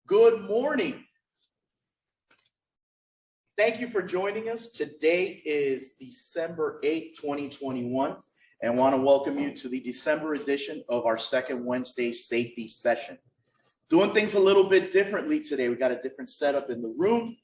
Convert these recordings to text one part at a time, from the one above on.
Good morning. Thank you for joining us. Today is December 8th, 2021, and I want to welcome you to the December edition of our second Wednesday safety session. Doing things a little bit differently today. We got a different setup in the room.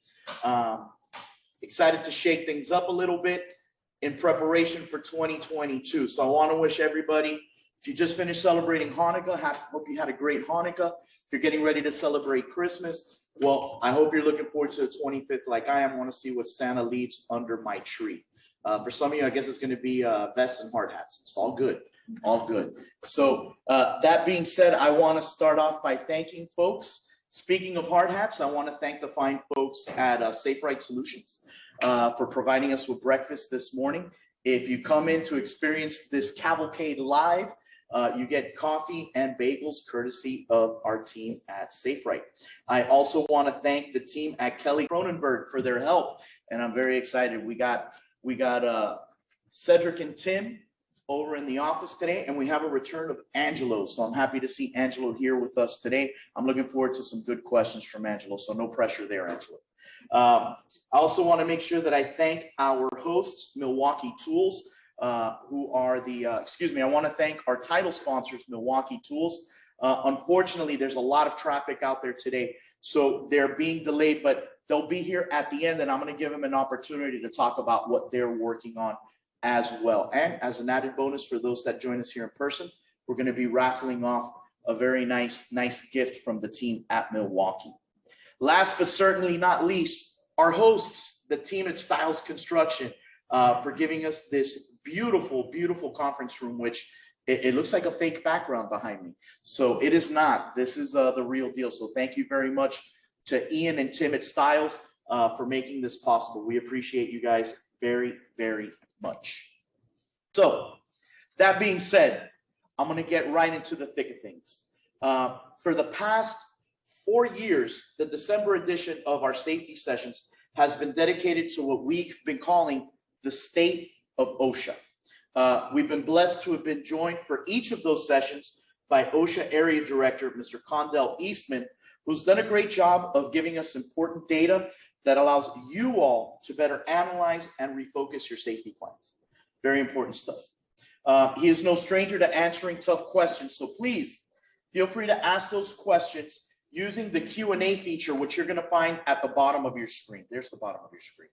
Excited to shake things up a little bit in preparation for 2022. So I want to wish everybody, if you just finished celebrating Hanukkah, hope you had a great Hanukkah. If you're getting ready to celebrate Christmas, well, I hope you're looking forward to the 25th like I am. I want to see what Santa leaves under my tree. For some of you, I guess it's going to be vests and hard hats. It's all good. All good. So that being said, I want to start off by thanking folks. Speaking of hard hats, I want to thank the fine folks at Safe Right Solutions for providing us with breakfast this morning. If you come in to experience this cavalcade live, you get coffee and bagels courtesy of our team at Safe Right. I also want to thank the team at Kelly Cronenberg for their help, and I'm very excited. We got Cedric and Tim over in the office today, and we have a return of Angelo. So I'm happy to see Angelo here with us today. I'm looking forward to some good questions from Angelo, so no pressure there, Angelo. I also want to make sure that I thank our hosts, Milwaukee Tools, who are the, I want to thank our title sponsors, Milwaukee Tools. Unfortunately, there's a lot of traffic out there today, so they're being delayed, but they'll be here at the end, and I'm going to give them an opportunity to talk about what they're working on as well. And as an added bonus for those that join us here in person, we're going to be raffling off a very nice gift from the team at Milwaukee. Last but certainly not least, our hosts, the team at Styles Construction, for giving us this beautiful, beautiful conference room, which it looks like a fake background behind me. So it is not. This is the real deal. So thank you very much to Ian and Tim at Styles for making this possible. We appreciate you guys very, very much. So that being said, I'm going to get right into the thick of things. For the past 4 years, the December edition of our safety sessions has been dedicated to what we've been calling the state of OSHA. We've been blessed to have been joined for each of those sessions by OSHA Area Director, Mr. Condell Eastmond, who's done a great job of giving us important data that allows you all to better analyze and refocus your safety plans. Very important stuff. He is no stranger to answering tough questions, so please feel free to ask those questions using the Q&A feature, which you're going to find at the bottom of your screen. There's the bottom of your screen.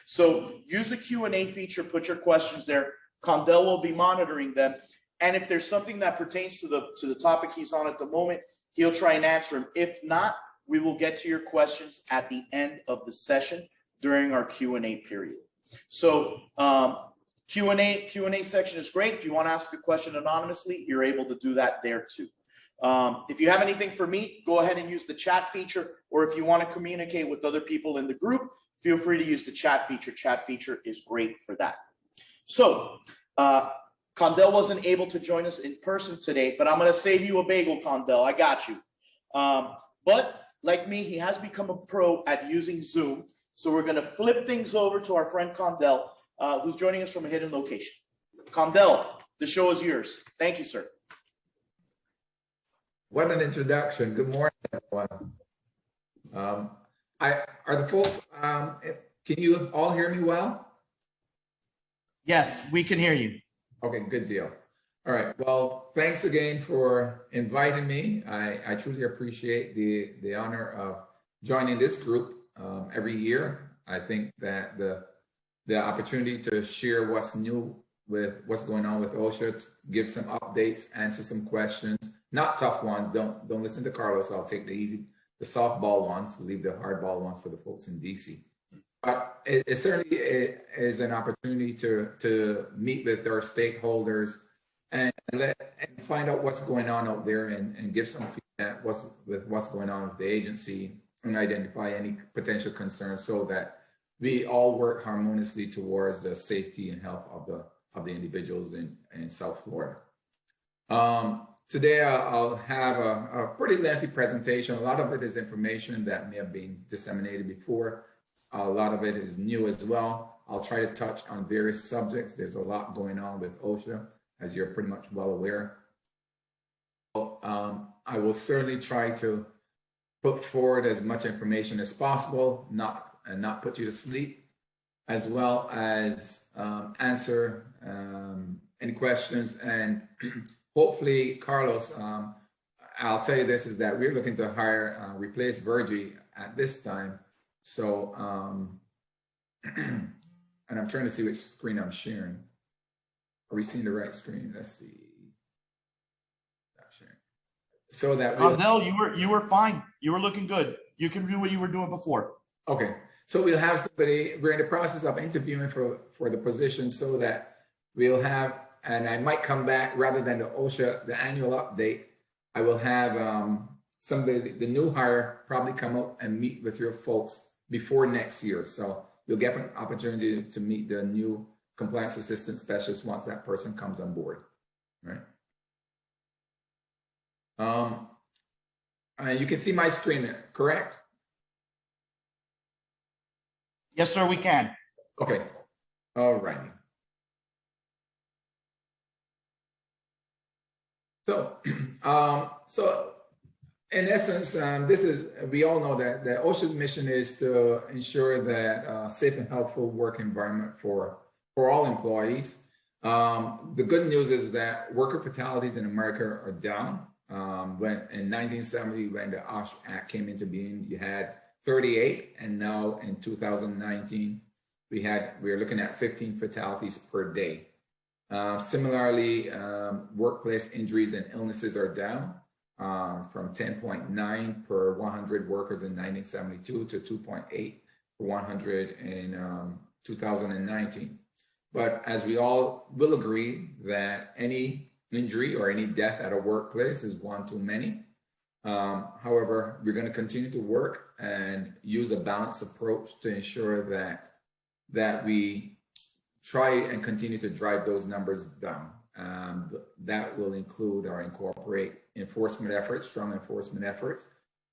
So use the Q&A feature, put your questions there. Condell will be monitoring them. And if there's something that pertains to the topic he's on at the moment, he'll try and answer them. If not, we will get to your questions at the end of the session during our Q&A period. So Q&A section is great. If you want to ask a question anonymously, you're able to do that there too. If you have anything for me, go ahead and use the chat feature, or if you want to communicate with other people in the group, feel free to use the chat feature. Chat feature is great for that. So Condell wasn't able to join us in person today, but I'm going to save you a bagel, Condell. I got you. But like me, he has become a pro at using Zoom. So we're going to flip things over to our friend Condell, who's joining us from a hidden location. Condell, the show is yours. Thank you, sir. What an introduction. Good morning, everyone. Are the folks, can you all hear me well? Yes, we can hear you. Okay, good deal. All right, well, thanks again for inviting me. I truly appreciate the honor of joining this group every year. I think that the opportunity to share what's new with what's going on with OSHA, give some updates, answer some questions, not tough ones. Don't listen to Carlos. I'll take the softball ones, leave the hardball ones for the folks in DC. But it certainly is an opportunity to meet with our stakeholders and find out what's going on out there and give some feedback with what's going on with the agency and identify any potential concerns so that we all work harmoniously towards the safety and health of the individuals in South Florida. Today I'll have a pretty lengthy presentation. A lot of it is information that may have been disseminated before. A lot of it is new as well. I'll try to touch on various subjects. There's a lot going on with OSHA, as you're pretty much well aware. I will certainly try to put forward as much information as possible, not put you to sleep, as well as answer any questions. And hopefully, Carlos, I'll tell you this, is that we're looking to hire, replace Virgie at this time. So, and I'm trying to see which screen I'm sharing. Are we seeing the right screen? Let's see. So that Condell, you were fine. You were looking good. You can do what you were doing before. Okay. So we'll have somebody, we're in the process of interviewing for the position, so that we'll have, and I might come back rather than the OSHA, the annual update, I will have somebody, the new hire, probably come up and meet with your folks before next year. So you'll get an opportunity to meet the new compliance assistant specialist once that person comes on board, right? You can see my screen, correct? Yes, sir, we can. Okay. All right. So, so in essence, this is, we all know that the OSHA's mission is to ensure that safe and healthful work environment for all employees. The good news is that worker fatalities in America are down. When in 1970, when the OSHA Act came into being, you had 38, and now in 2019, we're looking at 15 fatalities per day. Similarly, workplace injuries and illnesses are down from 10.9 per 100 workers in 1972 to 2.8 per 100 in 2019. But as we all will agree that any injury or any death at a workplace is one too many. However, we're going to continue to work and use a balanced approach to ensure that we try and continue to drive those numbers down. That will include or incorporate enforcement efforts, strong enforcement efforts.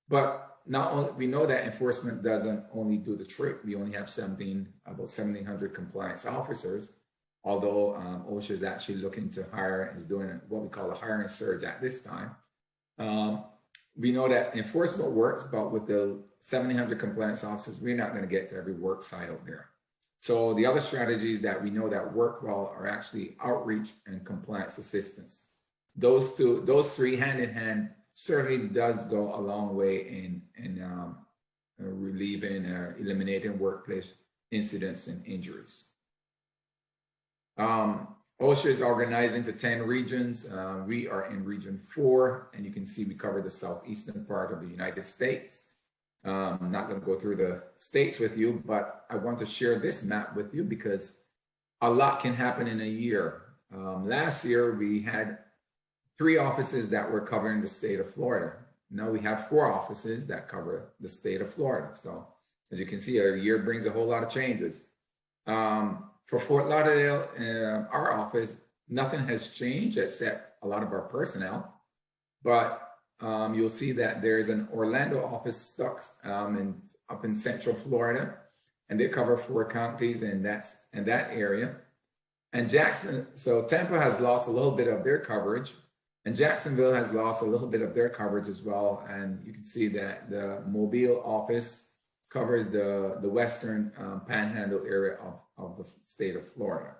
But not only, we know that enforcement doesn't only do the trick. We only have about 1,700 compliance officers. Although OSHA is actually looking to hire, is doing what we call a hiring surge at this time. We know that enforcement works, but with the 1,700 compliance officers, we're not going to get to every work site out there. So the other strategies that we know that work well are actually outreach and compliance assistance. Those three hand in hand certainly does go a long way in relieving or eliminating workplace incidents and injuries. OSHA is organized into 10 regions. We are in region 4, and you can see we cover the southeastern part of the United States. I'm not going to go through the states with you, but I want to share this map with you because a lot can happen in a year. Last year, we had 3 offices that were covering the state of Florida. Now we have 4 offices that cover the state of Florida. So as you can see, a year brings a whole lot of changes. For Fort Lauderdale, our office, nothing has changed except a lot of our personnel. But you'll see that there's an Orlando office stuck up in Central Florida, and they cover 4 counties in that area. And so Tampa has lost a little bit of their coverage, and Jacksonville has lost a little bit of their coverage as well. And you can see that the Mobile office covers the western panhandle area of the state of Florida.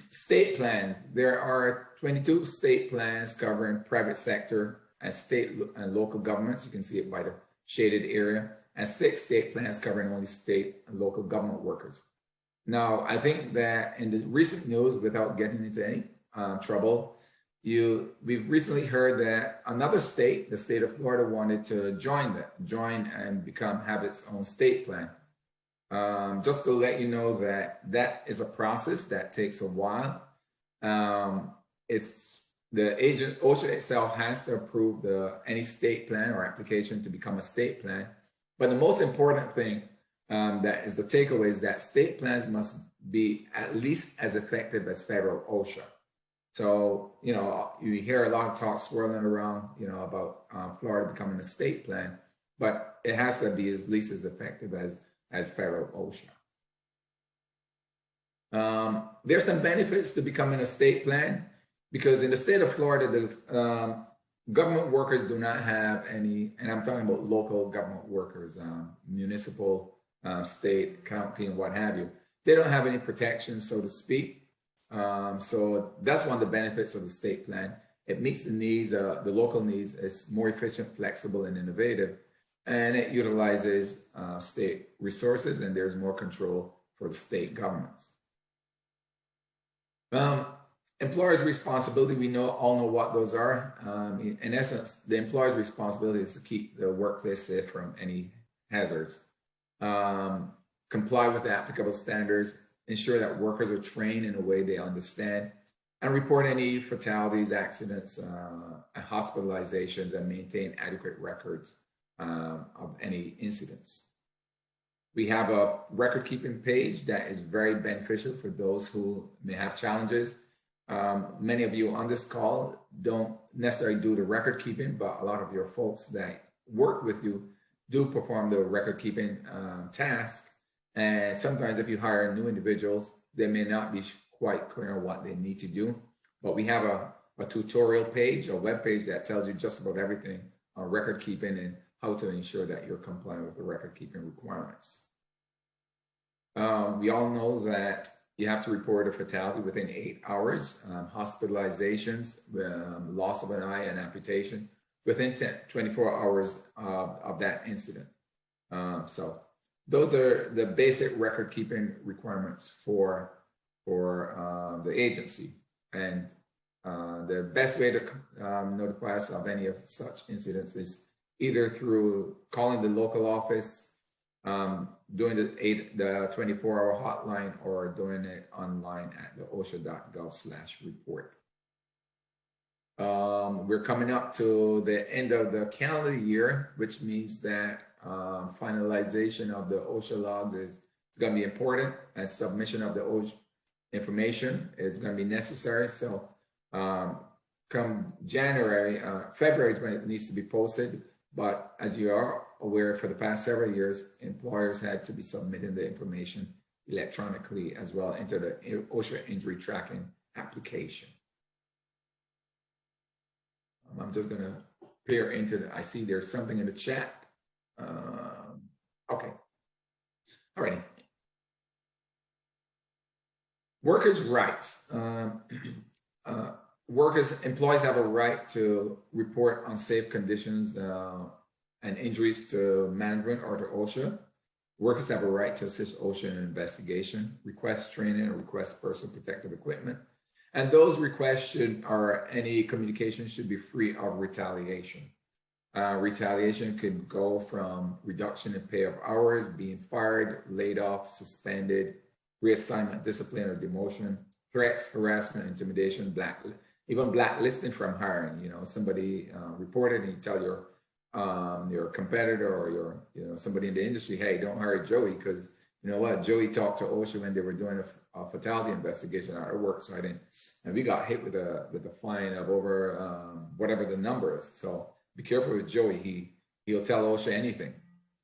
State plans. There are 22 state plans covering private sector and state and local governments. You can see it by the shaded area. And 6 state plans covering only state and local government workers. Now, I think that in the recent news, without getting into any trouble, we've recently heard that another state, the state of Florida, wanted to join and have its own state plan. Just to let you know that is a process that takes a while. It's the OSHA itself has to approve any state plan or application to become a state plan. But the most important thing that is the takeaway is that state plans must be at least as effective as federal OSHA. So, you hear a lot of talk swirling around, about Florida becoming a state plan, but it has to be at least as effective as federal OSHA. There's some benefits to becoming a state plan because in the state of Florida, government workers do not have any, and I'm talking about local government workers, municipal, state, county, and what have you. They don't have any protections, so to speak. So that's one of the benefits of the state plan. It meets the needs, the local needs. It's more efficient, flexible, and innovative, and it utilizes state resources, and there's more control for the state governments. Employer's responsibility, we all know what those are. In essence, the employer's responsibility is to keep the workplace safe from any hazards, comply with the applicable standards, ensure that workers are trained in a way they understand, and report any fatalities, accidents, hospitalizations, and maintain adequate records of any incidents. We have a record-keeping page that is very beneficial for those who may have challenges. Many of you on this call don't necessarily do the record keeping, but a lot of your folks that work with you do perform the record keeping task. And sometimes if you hire new individuals, they may not be quite clear on what they need to do. But we have a tutorial page, a web page that tells you just about everything on record keeping and how to ensure that you're complying with the record keeping requirements. We all know that you have to report a fatality within 8 hours, hospitalizations, loss of an eye and amputation within 24 hours of that incident. So those are the basic record keeping requirements for the agency. And the best way to notify us of any of such incidents is either through calling the local office, doing the 24-hour hotline, or doing it online at the osha.gov/report. We're coming up to the end of the calendar year, which means that finalization of the OSHA logs is going to be important, and submission of the OSHA information is going to be necessary. So come January, February is when it needs to be posted. But as you are aware, for the past several years, employers had to be submitting the information electronically as well into the OSHA injury tracking application. I'm just going to peer into I see there's something in the chat. Okay. All righty. Workers' rights. Employees have a right to report unsafe conditions and injuries to management or to OSHA. Workers have a right to assist OSHA in an investigation, request training, or request personal protective equipment. And those requests any communication should be free of retaliation. Retaliation could go from reduction in pay of hours, being fired, laid off, suspended, reassignment, discipline, or demotion, threats, harassment, intimidation, even blacklisting from hiring. You know, somebody reported, and you tell your competitor or somebody in the industry, hey, don't hire Joey because you know what, Joey talked to OSHA when they were doing a fatality investigation at our worksite, and we got hit with a fine of over whatever the number is. So be careful with Joey. He'll tell OSHA anything,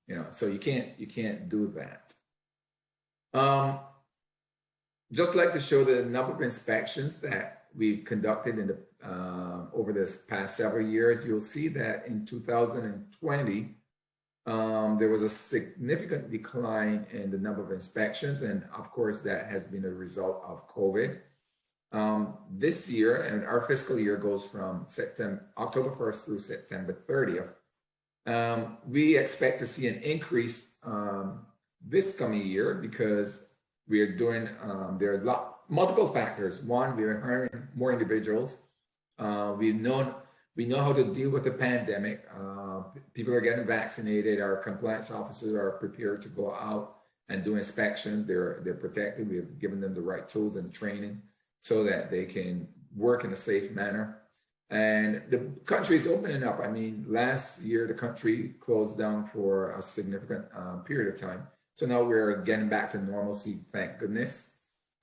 you know. So you can't do that. Just like to show the number of inspections that we've conducted in the over this past several years. You'll see that in 2020, there was a significant decline in the number of inspections, and of course that has been a result of COVID. This year, and our fiscal year goes from October 1st through September 30th. We expect to see an increase this coming year because we are doing, there's multiple factors. One, we are hiring more individuals. We know how to deal with the pandemic. People are getting vaccinated. Our compliance officers are prepared to go out and do inspections. They're protected. We have given them the right tools and training so that they can work in a safe manner. And the country is opening up. I mean, last year, the country closed down for a significant period of time. So now we're getting back to normalcy, thank goodness.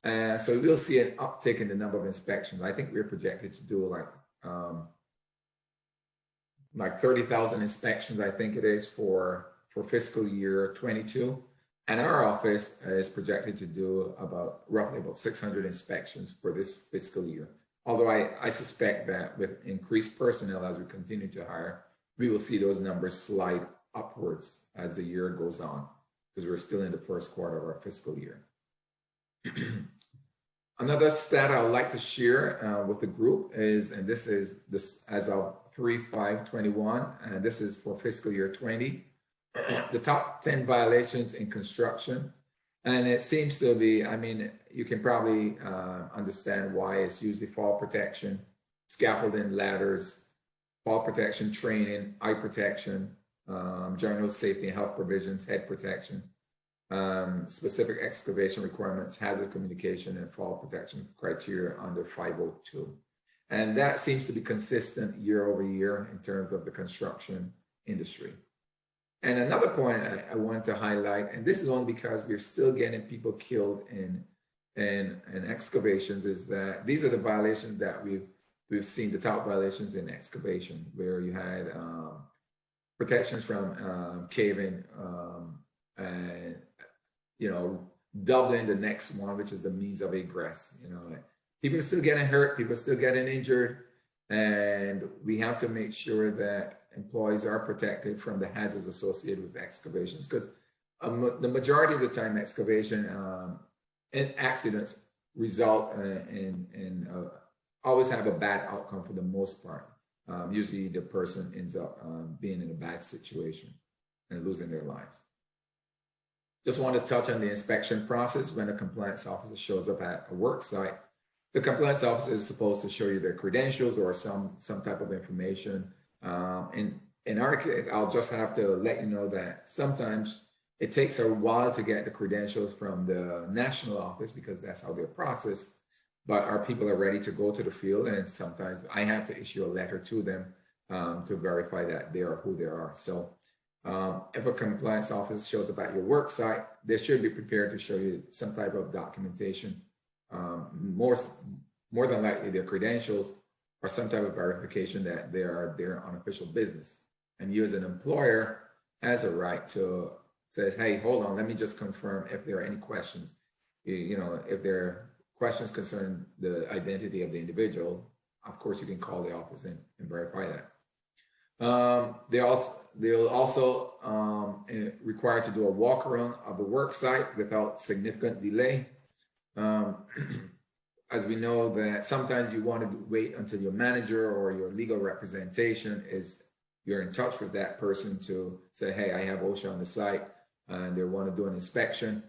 So we'll see an uptick in the number of inspections. I think we're projected to do like 30,000 inspections, I think it is, for fiscal year 22. And our office is projected to do roughly about 600 inspections for this fiscal year although I suspect that with increased personnel as we continue to hire, we will see those numbers slide upwards as the year goes on, because we're still in the first quarter of our fiscal year. Another stat I would like to share with the group is, and this is as of 3/5/21, and this is for fiscal year 20, the top 10 violations in construction. And it seems to be, I mean, you can probably understand why. It's usually fall protection, scaffolding, ladders, fall protection, training, eye protection, general safety and health provisions, head protection, specific excavation requirements, hazard communication, and fall protection criteria under 502. And that seems to be consistent year over year in terms of the construction industry. And another point I want to highlight, and this is only because we're still getting people killed in excavations, is that these are the violations that we've seen, the top violations in excavation, where you had protections from caving, and doubling the next one, which is the means of egress. People are still getting hurt, people are still getting injured, and we have to make sure that employees are protected from the hazards associated with excavations, because the majority of the time excavation and accidents result in always have a bad outcome for the most part. Usually the person ends up being in a bad situation and losing their lives. Just want to touch on the inspection process. When a compliance officer shows up at a work site, the compliance officer is supposed to show you their credentials or some type of information. In our case, I'll just have to let you know that sometimes it takes a while to get the credentials from the national office, because that's how they're processed. But our people are ready to go to the field, and sometimes I have to issue a letter to them to verify that they are who they are. So if a compliance officer shows up at your work site, they should be prepared to show you some type of documentation, more than likely their credentials, or some type of verification that they are there on official business. And you as an employer has a right to say, hey, hold on, let me just confirm if there are any questions. If there are questions concerning the identity of the individual, of course you can call the office and verify that. They'll also required to do a walk around of the work site without significant delay. As we know that sometimes you want to wait until your manager or your legal representation you're in touch with that person to say, hey, I have OSHA on the site and they want to do an inspection.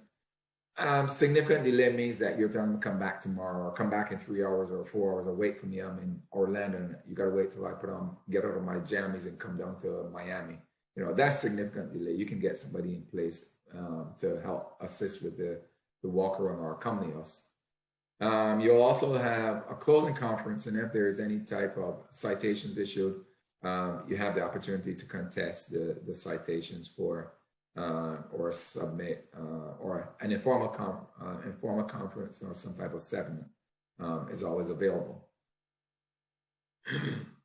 Significant delay means that you're going to come back tomorrow, or come back in 3 hours or 4 hours, or wait for me. I'm in Orlando and you got to wait till I get out of my jammies and come down to Miami. That's significant delay. You can get somebody in place to help assist with the walk around or accompany us. You'll also have a closing conference, and if there is any type of citations issued, you have the opportunity to contest the citations for or submit or an informal conference or some type of settlement is always available.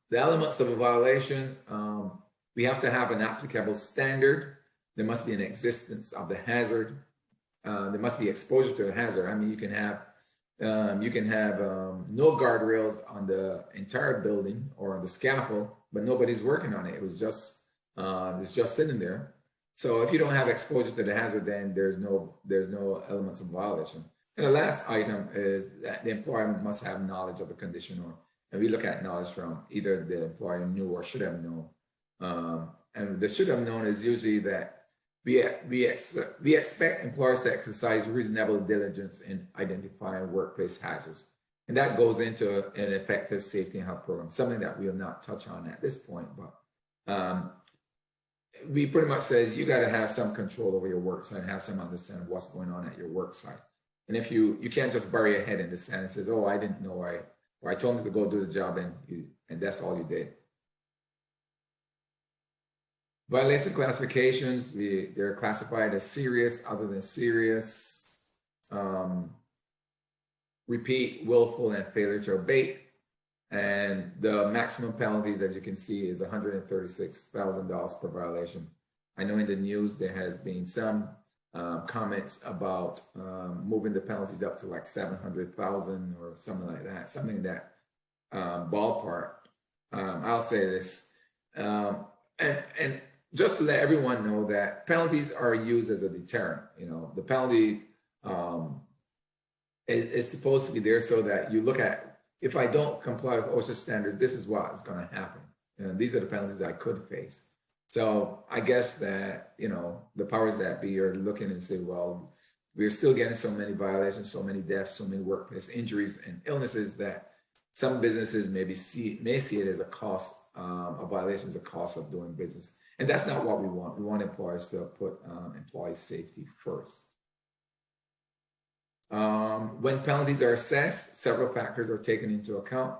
The elements of a violation, we have to have an applicable standard. There must be an existence of the hazard. There must be exposure to the hazard. I mean, you can have no guardrails on the entire building or on the scaffold, but nobody's working on it. It's just sitting there. So if you don't have exposure to the hazard, then there's no elements of violation. And the last item is that the employer must have knowledge of the condition, and we look at knowledge from either the employer knew or should have known. And the should have known is usually that we expect employers to exercise reasonable diligence in identifying workplace hazards. And that goes into an effective safety and health program, something that we will not touch on at this point, but we pretty much says you got to have some control over your work site and have some understanding of what's going on at your work site. And if you can't just bury your head in the sand and says, oh, I didn't know, or I told them to go do the job and that's all you did. Violation classifications, they're classified as serious, other than serious, repeat, willful, and failure to abate. And the maximum penalties, as you can see, is $136,000 per violation. I know in the news there has been some comments about moving the penalties up to like $700,000 or something like that. Something that ballpark, I'll say this, and just to let everyone know that penalties are used as a deterrent. You know, the penalty is supposed to be there so that you look at, if I don't comply with OSHA standards, this is what is going to happen. And these are the penalties I could face. So I guess that, you know, the powers that be are looking and say, well, we're still getting so many violations, so many deaths, so many workplace injuries and illnesses that some businesses may see it as a cost, a violation as a cost of doing business. And that's not what we want. We want employers to put employee safety first. When penalties are assessed, several factors are taken into account.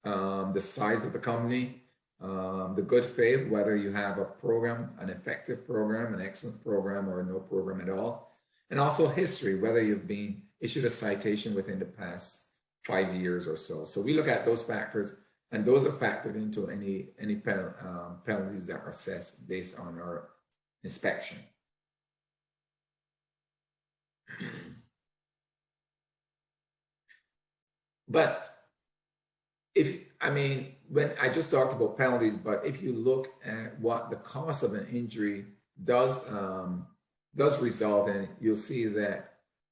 The size of the company, the good faith, whether you have a program, an effective program, an excellent program, or no program at all. And also history, whether you've been issued a citation within the past 5 years or so. So we look at those factors, and those are factored into any penalties that are assessed based on our inspection. But when I just talked about penalties, but if you look at what the cost of an injury does result in, you'll see that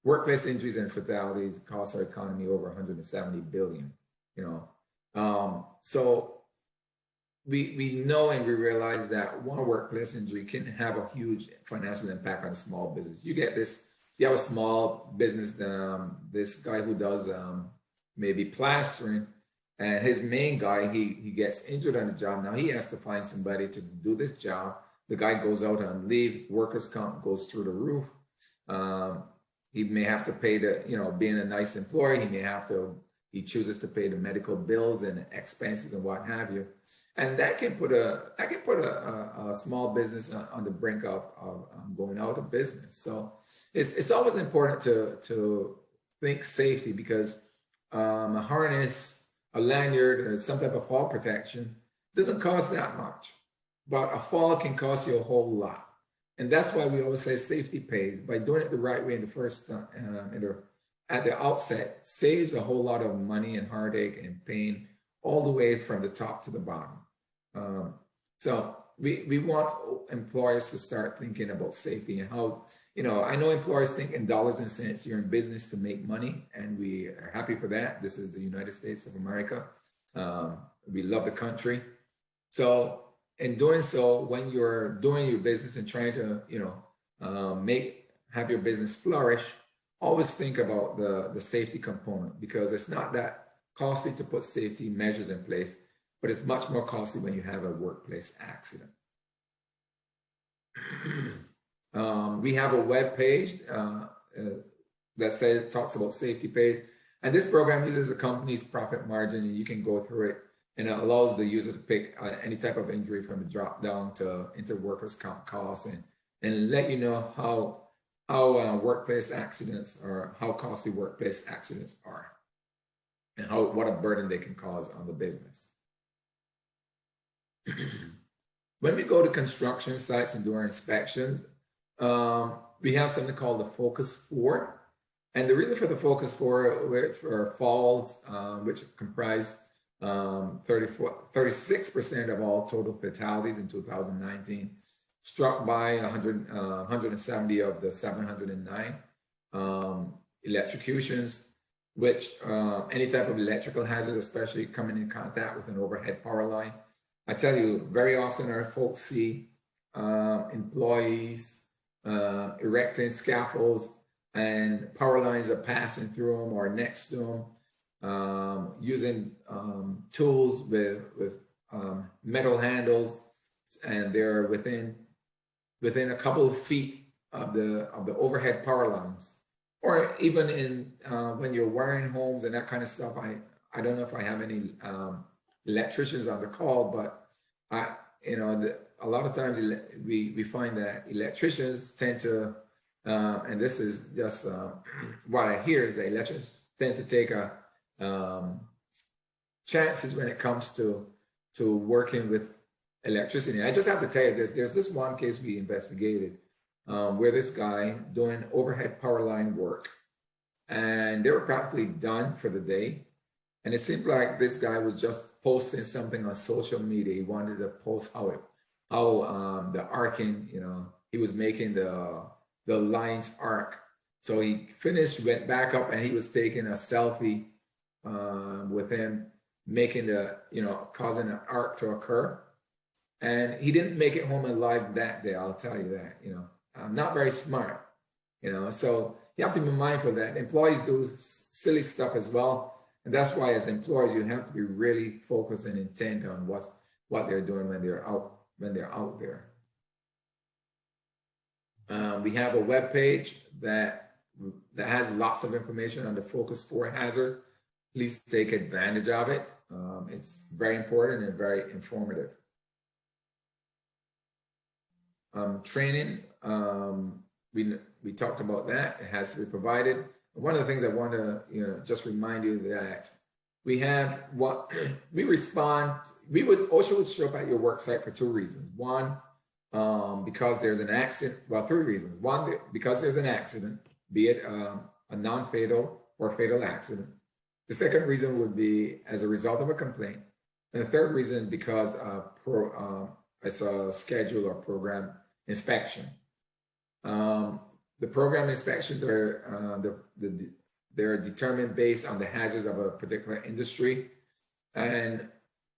workplace injuries and fatalities cost our economy over 170 billion, you know. So we know and we realize that one workplace injury can have a huge financial impact on a small business. You have a small business, this guy who does maybe plastering, and his main guy, he gets injured on the job. Now he has to find somebody to do this job. The guy goes out on leave, workers' comp goes through the roof. He may have to pay being a nice employee, he chooses to pay the medical bills and expenses and what have you. And that can put a small business on the brink of going out of business. So it's always important to think safety, because a harness, a lanyard, or some type of fall protection doesn't cost that much, but a fall can cost you a whole lot. And that's why we always say safety pays. By doing it the right way in the first, at the outset, saves a whole lot of money and heartache and pain all the way from the top to the bottom. So we want employers to start thinking about safety and how, I know employers think in dollars and cents. You're in business to make money, and we are happy for that. This is the United States of America. We love the country. So in doing so, when you're doing your business and trying to, have your business flourish, always think about the safety component, because it's not that costly to put safety measures in place, but it's much more costly when you have a workplace accident. We have a web page that talks about safety pays, and this program uses a company's profit margin, and you can go through it, and it allows the user to pick any type of injury from the drop down into workers' comp costs, and let you know how workplace accidents, or how costly workplace accidents are, and what a burden they can cause on the business. When we go to construction sites and do our inspections, we have something called the Focus 4. And the reason for the Focus 4, which are falls, which comprise 36% of all total fatalities in 2019, struck by 170 of the 709 electrocutions, which any type of electrical hazard, especially coming in contact with an overhead power line. I tell you, very often our folks see employees erecting scaffolds, and power lines are passing through them or next to them, using tools with metal handles, and they're within a couple of feet of the overhead power lines. Or even in when you're wiring homes and that kind of stuff. I don't know if I have any electricians on the call, but a lot of times we find that electricians tend to, and this is just what I hear, is that electricians tend to take chances when it comes to working with electricity. I just have to tell you, there's this one case we investigated where this guy doing overhead power line work, and they were practically done for the day. And it seemed like this guy was just posting something on social media. He wanted to post how the arcing, he was making the lines arc. So he finished, went back up, and he was taking a selfie with him making causing an arc to occur. And he didn't make it home alive that day, I'll tell you that, not very smart, so you have to be mindful that employees do silly stuff as well. And that's why as employers, you have to be really focused and intent on what they're doing when they're out there. We have a web page that has lots of information on the Focus 4 hazards. Please take advantage of it. It's very important and very informative. Training, we talked about that. It has to be provided. One of the things I want to just remind you that we have OSHA would show up at your work site for two reasons. One, because there's an accident. Well, three reasons. One, because there's an accident, be it a non-fatal or fatal accident. The second reason would be as a result of a complaint. And the third reason is because it's a schedule or program inspection. The program inspections are they're determined based on the hazards of a particular industry. And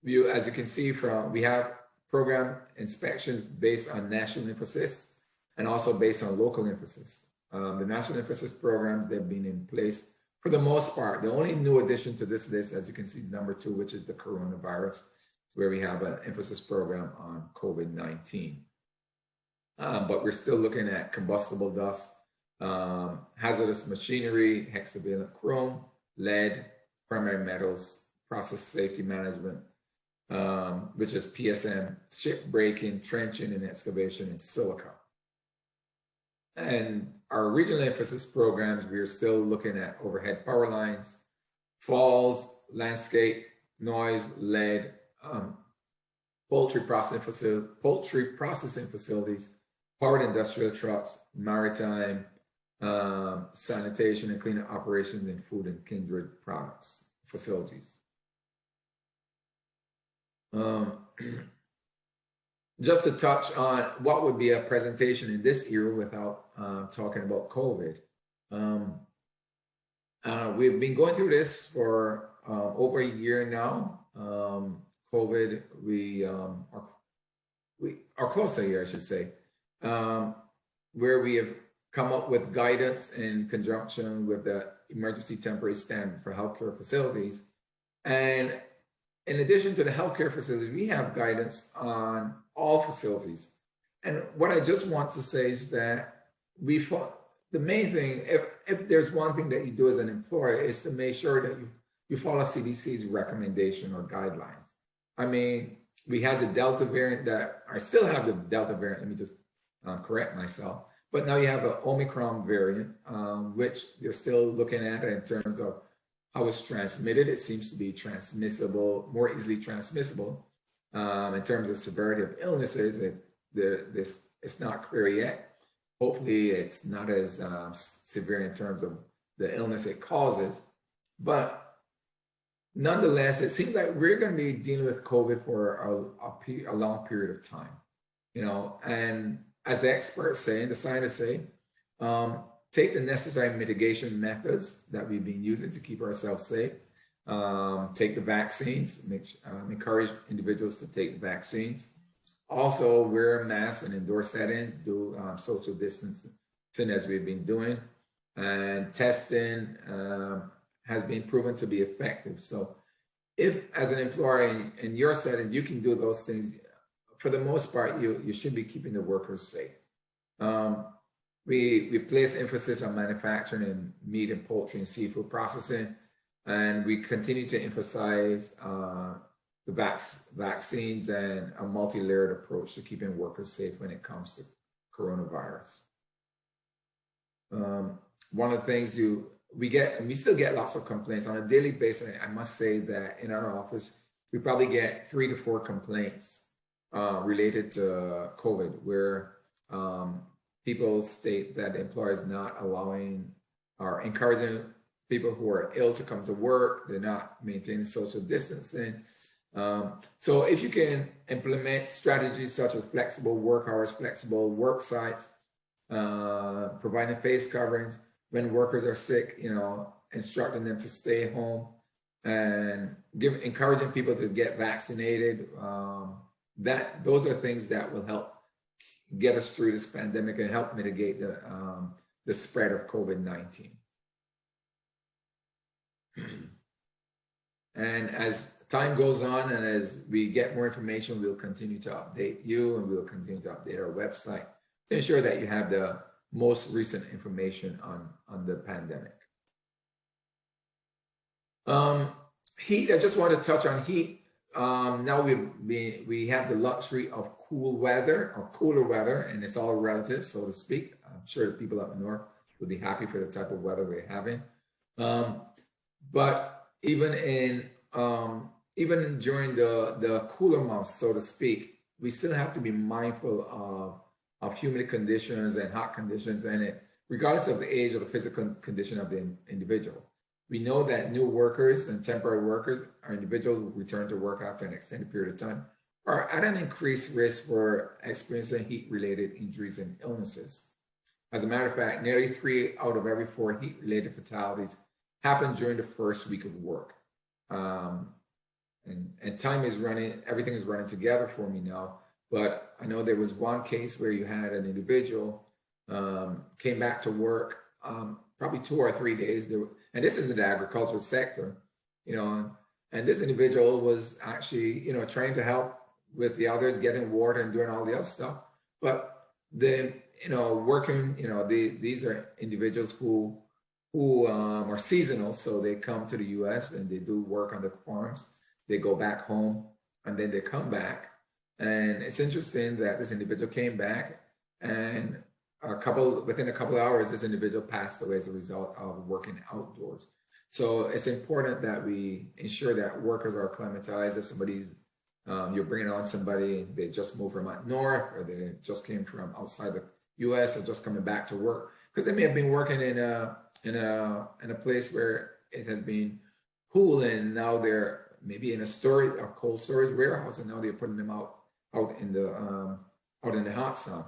as you can see we have program inspections based on national emphasis and also based on local emphasis. The national emphasis programs, they've been in place for the most part. The only new addition to this list, as you can see, number 2, which is the coronavirus, where we have an emphasis program on COVID-19. But we're still looking at combustible dust, hazardous machinery, hexavalent chrome, lead, primary metals, process safety management, which is PSM, ship breaking, trenching and excavation, and silica. And our regional emphasis programs, we are still looking at overhead power lines, falls, landscape, noise, lead, poultry processing facilities, powered industrial trucks, maritime, sanitation and cleaning operations, and food and kindred products facilities. Just to touch on what would be a presentation in this era without talking about COVID. We've been going through this for over a year now. COVID, we are close to a year, I should say, where we have come up with guidance in conjunction with the Emergency Temporary Standard for Healthcare Facilities. And in addition to the healthcare facilities, we have guidance on all facilities. And what I just want to say is that the main thing, if there's one thing that you do as an employer, is to make sure that you follow CDC's recommendation or guidelines. I mean, we had the Delta variant I still have the Delta variant, let me just correct myself. But now you have an Omicron variant, which you're still looking at in terms of how it's transmitted. It seems to be transmissible, more easily transmissible. In terms of severity of illnesses, it's not clear yet. Hopefully it's not as severe in terms of the illness it causes. But nonetheless, it seems like we're going to be dealing with COVID for a long period of time. And as the experts say, and the scientists say, take the necessary mitigation methods that we've been using to keep ourselves safe. Take the vaccines, encourage individuals to take the vaccines. Also wear masks in indoor settings, do social distancing as we've been doing. And testing has been proven to be effective. So if as an employer in your setting, you can do those things, for the most part, you should be keeping the workers safe. We place emphasis on manufacturing and meat and poultry and seafood processing, and we continue to emphasize the vaccines and a multi-layered approach to keeping workers safe when it comes to coronavirus. One of the things we still get lots of complaints on a daily basis. I must say that in our office, we probably get 3 to 4 complaints related to COVID, where people state that the employer is not allowing or encouraging people who are ill to come to work. They're not maintaining social distancing. So if you can implement strategies such as flexible work hours, flexible work sites, providing face coverings when workers are sick, instructing them to stay home, and encouraging people to get vaccinated. Those are things that will help get us through this pandemic and help mitigate the spread of COVID-19. And as time goes on and as we get more information, we'll continue to update you, and we'll continue to update our website to ensure that you have the most recent information on the pandemic. Heat, I just want to touch on heat. Now we have the luxury of cool weather or cooler weather, and it's all relative, so to speak. I'm sure the people up north would be happy for the type of weather we're having. But even during the cooler months, so to speak, we still have to be mindful of humid conditions and hot conditions, and regardless of the age or the physical condition of the individual. We know that new workers and temporary workers or individuals who return to work after an extended period of time are at an increased risk for experiencing heat-related injuries and illnesses. As a matter of fact, nearly 3 out of every 4 heat-related fatalities happen during the first week of work. And time is running, everything is running together for me now. But I know there was one case where you had an individual came back to work probably 2 or 3 days. And this is in the agricultural sector, and this individual was actually, trying to help with the others, getting water and doing all the other stuff. But working, these are individuals who are seasonal. So they come to the US and they do work on the farms. They go back home and then they come back. And it's interesting that this individual came back, and within a couple of hours, this individual passed away as a result of working outdoors. So it's important that we ensure that workers are acclimatized. If you're bringing on somebody, they just moved from up north, or they just came from outside the US, or just coming back to work, because they may have been working in a place where it has been cool, and now they're maybe in a cold storage warehouse, and now they're putting them out in the hot sun.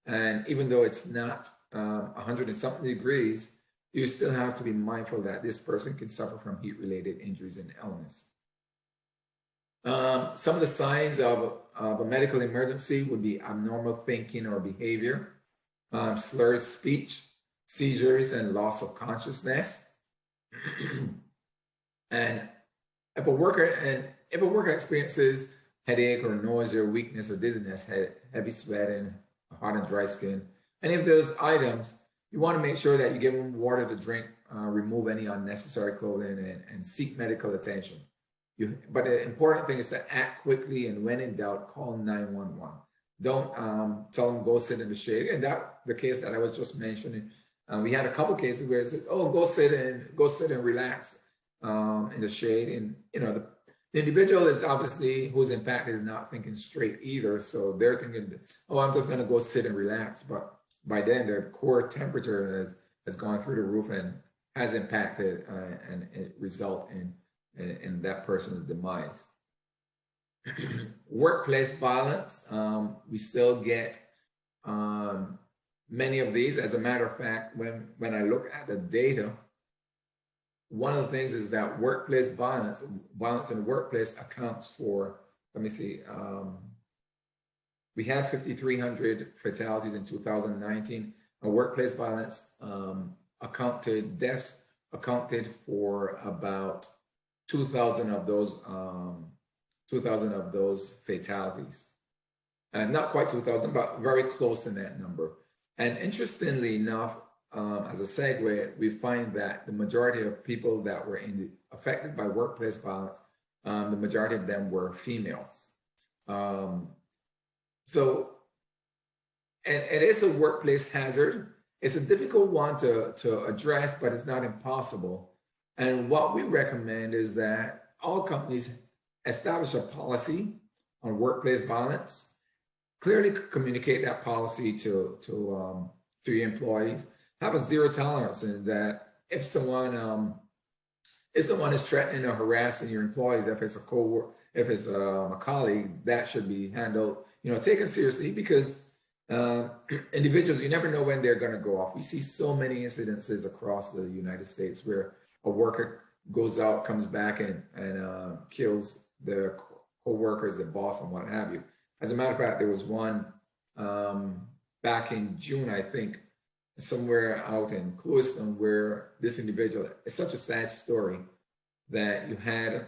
And even though it's not 100 and something degrees, you still have to be mindful that this person can suffer from heat-related injuries and illness. Some of the signs of a medical emergency would be abnormal thinking or behavior, slurred speech, seizures, and loss of consciousness. And if a worker experiences headache or nausea, weakness or dizziness, heavy sweating, hot and dry skin, any of those items, you want to make sure that you give them water to drink, remove any unnecessary clothing, and seek medical attention. But the important thing is to act quickly, and when in doubt, call 911. Don't tell them go sit in the shade. And the case that I was just mentioning, we had a couple cases where it says, "Oh, go sit and relax in the shade." And the individual is obviously who's impacted is not thinking straight either. So they're thinking, "Oh, I'm just going to go sit and relax." But by then, their core temperature has gone through the roof and has impacted and it result in that person's demise. Workplace violence, we still get many of these. As a matter of fact, when I look at the data, one of the things is that workplace violence in the workplace accounts for, let me see, we had 5,300 fatalities in 2019. Workplace violence deaths accounted for about 2,000 of those fatalities. And not quite 2,000, but very close to that number. And interestingly enough, as a segue, we find that the majority of people that were affected by workplace violence, the majority of them were females. So, and it is a workplace hazard. It's a difficult one to address, but it's not impossible. And what we recommend is that all companies establish a policy on workplace violence, clearly communicate that policy to your employees, have a zero tolerance, and that if someone if someone is threatening or harassing your employees, if it's a co-worker, if it's a colleague, that should be handled, taken seriously, because individuals, you never know when they're going to go off. We see so many incidences across the United States where a worker goes out, comes back, and kills their co-workers, the boss, and what have you. As a matter of fact, there was one back in June, I think, somewhere out in Clewiston, where this individual, it's such a sad story that you had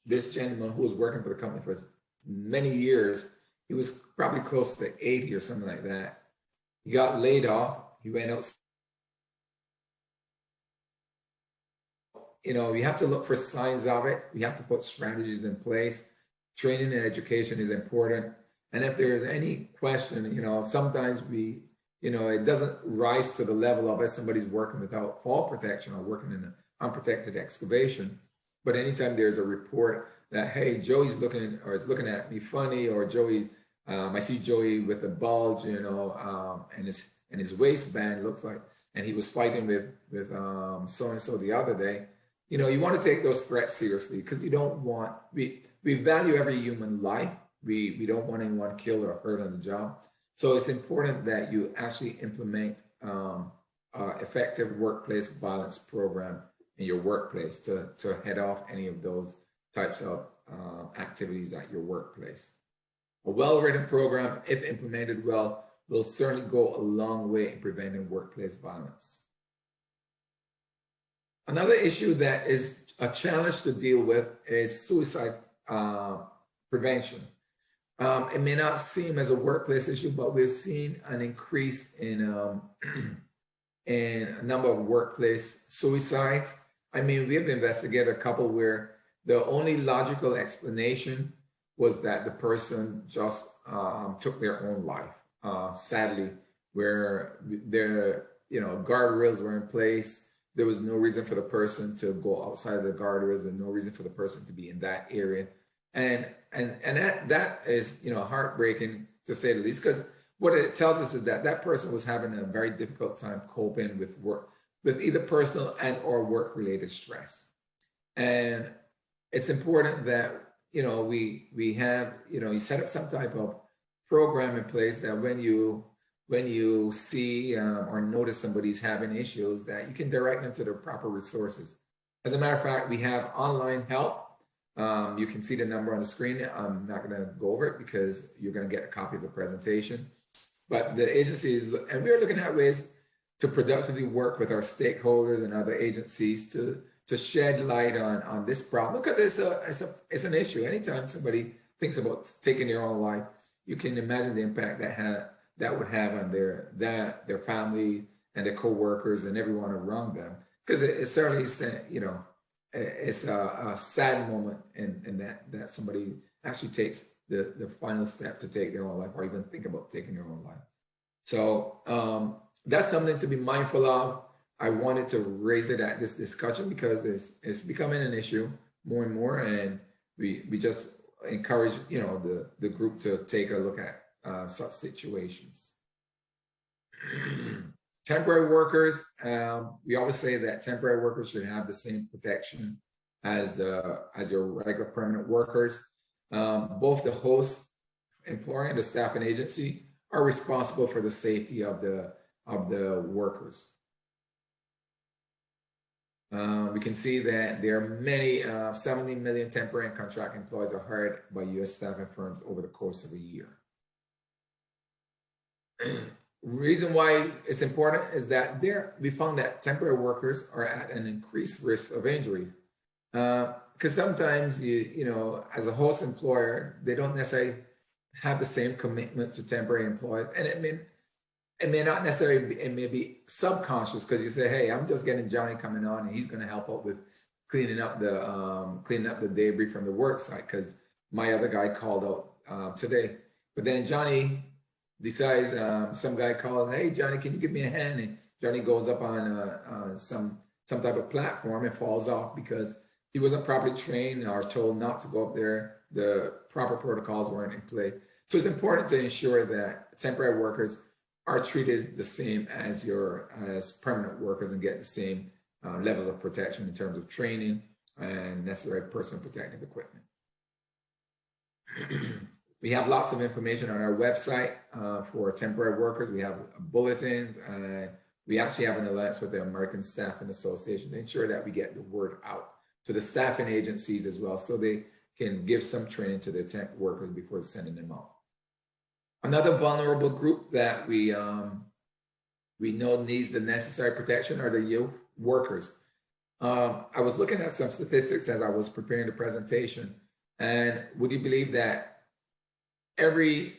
this gentleman who was working for the company for many years. He was probably close to 80 or something like that. He got laid off. He went out. You have to look for signs of it. You have to put strategies in place. Training and education is important. And if there's any question, sometimes it doesn't rise to the level of if somebody's working without fall protection or working in an unprotected excavation. But anytime there's a report that, hey, Joey's looking at me funny, or I see Joey with a bulge, and his waistband looks like, and he was fighting with so-and-so the other day. You want to take those threats seriously, because we value every human life. We don't want anyone killed or hurt on the job. So it's important that you actually implement effective workplace violence program in your workplace to head off any of those types of activities at your workplace. A well-written program, if implemented well, will certainly go a long way in preventing workplace violence. Another issue that is a challenge to deal with is suicide prevention. It may not seem as a workplace issue, but we've seen an increase in a number of workplace suicides. I mean, we have investigated a couple where the only logical explanation was that the person just took their own life. Sadly, where their guardrails were in place, there was no reason for the person to go outside of the guardrails, and no reason for the person to be in that area. And that is heartbreaking, to say the least, because what it tells us is that person was having a very difficult time coping with work, with either personal and or work related stress. And it's important that we have you set up some type of program in place that when you see or notice somebody's having issues, that you can direct them to the proper resources. As a matter of fact, we have online help. You can see the number on the screen. I'm not going to go over it because you're going to get a copy of the presentation. But the agency is, and we're looking at ways to productively work with our stakeholders and other agencies to shed light on this problem, because it's an issue. Anytime somebody thinks about taking their own life, you can imagine the impact that would have on their family and their coworkers and everyone around them. Because it certainly is, it's a sad moment in that somebody actually takes the final step to take their own life, or even think about taking their own life. So that's something to be mindful of. I wanted to raise it at this discussion because it's becoming an issue more and more, and we just encourage the group to take a look at such situations. Temporary workers, we always say that temporary workers should have the same protection as your regular permanent workers. Both the host employer and the staffing agency are responsible for the safety of the workers. We can see that there are many 70 million temporary and contract employees are hired by U.S. staffing firms over the course of a year. Reason why it's important is that we found that temporary workers are at an increased risk of injuries. Because sometimes as a host employer, they don't necessarily have the same commitment to temporary employees, and it may not necessarily it may be subconscious, because you say, hey, I'm just getting Johnny coming on and he's going to help out with cleaning up the debris from the work site because my other guy called out today. But then Johnny decides, some guy calls, hey Johnny, can you give me a hand? And Johnny goes up on some type of platform and falls off because he wasn't properly trained or told not to go up there. The proper protocols weren't in place. So it's important to ensure that temporary workers are treated the same as permanent workers and get the same levels of protection in terms of training, and necessary personal protective equipment. We have lots of information on our website for temporary workers. We have bulletins. We actually have an alliance with the American Staffing Association to ensure that we get the word out to the staffing agencies as well, so they can give some training to their temp workers before sending them out. Another vulnerable group that we know needs the necessary protection are the youth workers. I was looking at some statistics as I was preparing the presentation, and would you believe that every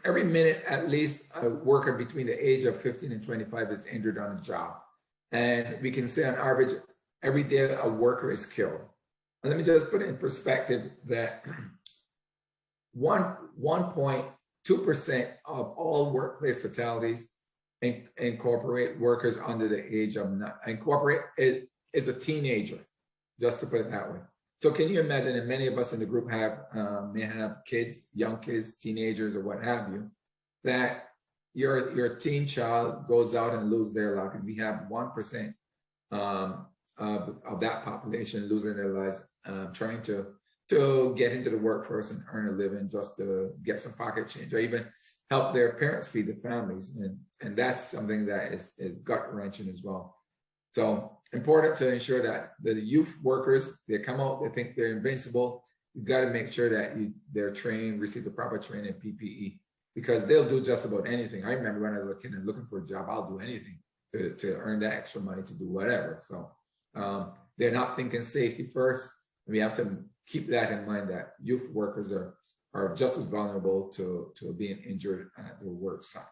minute, at least a worker between the age of 15 and 25 is injured on a job. And we can say on average, every day a worker is killed. And let me just put it in perspective that 1.2% of all workplace fatalities incorporate workers under the age of 9. Incorporate it is a teenager, just to put it that way. So can you imagine, and many of us in the group may have kids, young kids, teenagers, or what have you, that your teen child goes out and loses their life, and we have 1% of that population losing their lives trying to get into the workforce and earn a living just to get some pocket change, or even help their parents feed the families, and that's something that is gut-wrenching as well. So important to ensure that the youth workers, they come out, they think they're invincible. You've got to make sure that they're trained, receive the proper training and PPE, because they'll do just about anything. I remember when I was a kid and looking for a job, I'll do anything to earn that extra money to do whatever. So they're not thinking safety first. We have to keep that in mind, that youth workers are just as vulnerable to being injured at their work site.